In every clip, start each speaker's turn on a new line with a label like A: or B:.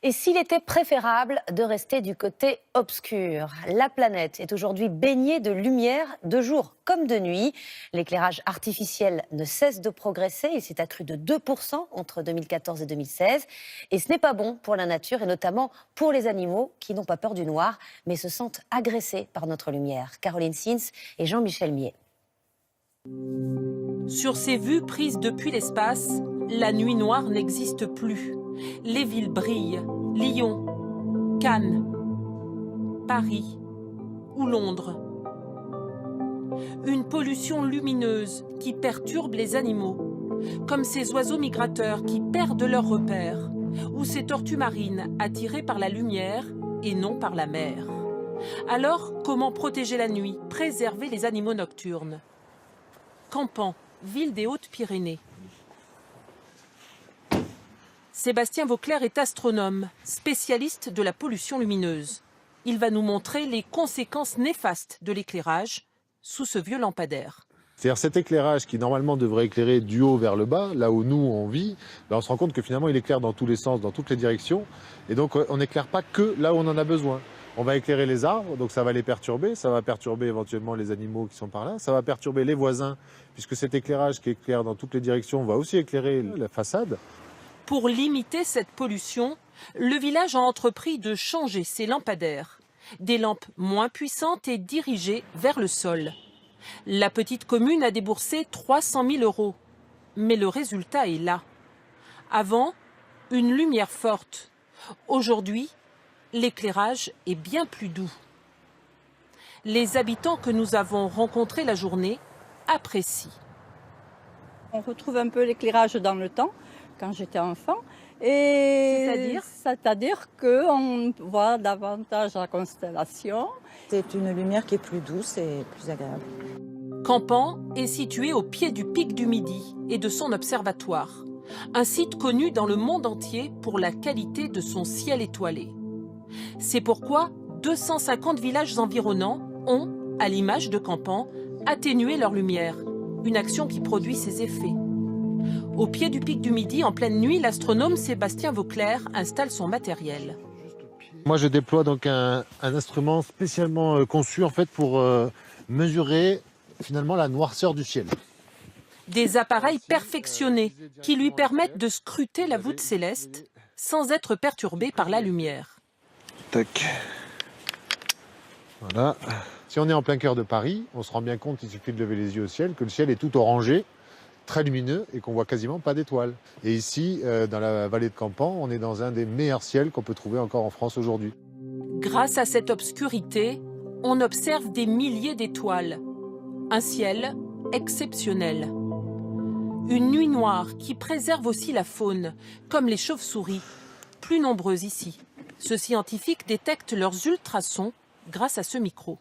A: Et s'il était préférable de rester du côté obscur? La planète est aujourd'hui baignée de lumière, de jour comme de nuit. L'éclairage artificiel ne cesse de progresser. Il s'est accru de 2% entre 2014 et 2016. Et ce n'est pas bon pour la nature et notamment pour les animaux qui n'ont pas peur du noir, mais se sentent agressés par notre lumière. Caroline Sins et Jean-Michel Mier.
B: Sur ces vues prises depuis l'espace, la nuit noire n'existe plus. Les villes brillent. Lyon, Cannes, Paris ou Londres. Une pollution lumineuse qui perturbe les animaux, comme ces oiseaux migrateurs qui perdent leurs repères, ou ces tortues marines attirées par la lumière et non par la mer. Alors, comment protéger la nuit, préserver les animaux nocturnes? Campan, ville des Hautes-Pyrénées. Sébastien Vauclair est astronome, spécialiste de la pollution lumineuse. Il va nous montrer les conséquences néfastes de l'éclairage sous ce vieux lampadaire.
C: C'est-à-dire cet éclairage qui normalement devrait éclairer du haut vers le bas, là où nous on vit, on se rend compte que finalement il éclaire dans tous les sens, dans toutes les directions. Et donc on n'éclaire pas que là où on en a besoin. On va écairer les arbres, donc ça va les perturber, ça va perturber éventuellement les animaux qui sont par là, ça va perturber les voisins, puisque cet éclairage qui éclaire dans toutes les directions va aussi éclairer la façade.
B: Pour limiter cette pollution, le village a entrepris de changer ses lampadaires. Des lampes moins puissantes et dirigées vers le sol. La petite commune a déboursé 300 000 €. Mais le résultat est là. Avant, une lumière forte. Aujourd'hui, l'éclairage est bien plus doux. Les habitants que nous avons rencontrés la journée apprécient.
D: On retrouve un peu l'éclairage dans le temps, quand j'étais enfant. Et c'est-à-dire qu'on voit davantage la constellation.
E: C'est une lumière qui est plus douce et plus agréable.
B: Campan est situé au pied du pic du Midi et de son observatoire. Un site connu dans le monde entier pour la qualité de son ciel étoilé. C'est pourquoi 250 villages environnants ont, à l'image de Campan, atténué leur lumière. Une action qui produit ses effets. Au pied du pic du Midi, en pleine nuit, l'astronome Sébastien Vauclair installe son matériel.
C: Moi je déploie donc un instrument spécialement conçu en fait pour mesurer finalement la noirceur du ciel.
B: Des appareils perfectionnés qui lui permettent de scruter la voûte céleste sans être perturbé par la lumière.
C: Tac. Voilà. Si on est en plein cœur de Paris, on se rend bien compte, il suffit de lever les yeux au ciel, que le ciel est tout orangé, très lumineux et qu'on voit quasiment pas d'étoiles. Et ici, dans la vallée de Campan, on est dans un des meilleurs ciels qu'on peut trouver encore en France aujourd'hui.
B: Grâce à cette obscurité, on observe des milliers d'étoiles. Un ciel exceptionnel. Une nuit noire qui préserve aussi la faune, comme les chauves-souris, plus nombreuses ici. Ce scientifique détecte leurs ultrasons grâce à ce micro.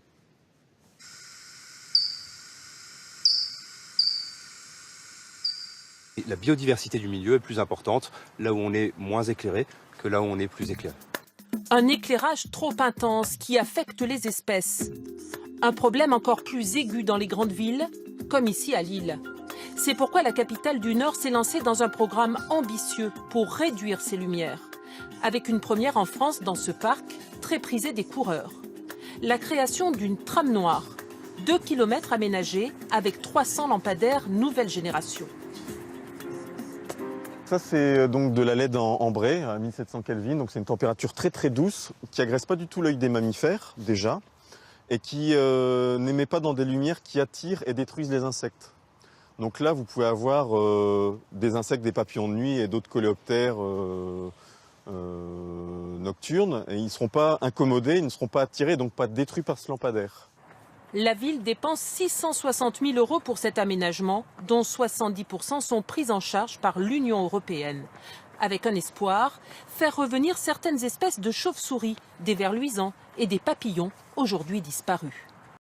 F: La biodiversité du milieu est plus importante là où on est moins éclairé que là où on est plus éclairé.
B: Un éclairage trop intense qui affecte les espèces. Un problème encore plus aigu dans les grandes villes, comme ici à Lille. C'est pourquoi la capitale du Nord s'est lancée dans un programme ambitieux pour réduire ces lumières. Avec une première en France dans ce parc, très prisé des coureurs. La création d'une trame noire, 2 km aménagés avec 300 lampadaires nouvelle génération.
G: Ça, c'est donc de la LED en ambré à 1700 Kelvin. Donc c'est une température très très douce qui agresse pas du tout l'œil des mammifères déjà et qui n'émet pas dans des lumières qui attirent et détruisent les insectes. Donc là, vous pouvez avoir des insectes, des papillons de nuit et d'autres coléoptères nocturnes. Et ils ne seront pas incommodés, ils ne seront pas attirés, donc pas détruits par ce lampadaire.
B: La ville dépense 660 000 € pour cet aménagement, dont 70% sont pris en charge par l'Union européenne. Avec un espoir, faire revenir certaines espèces de chauves-souris, des vers luisants et des papillons aujourd'hui disparus.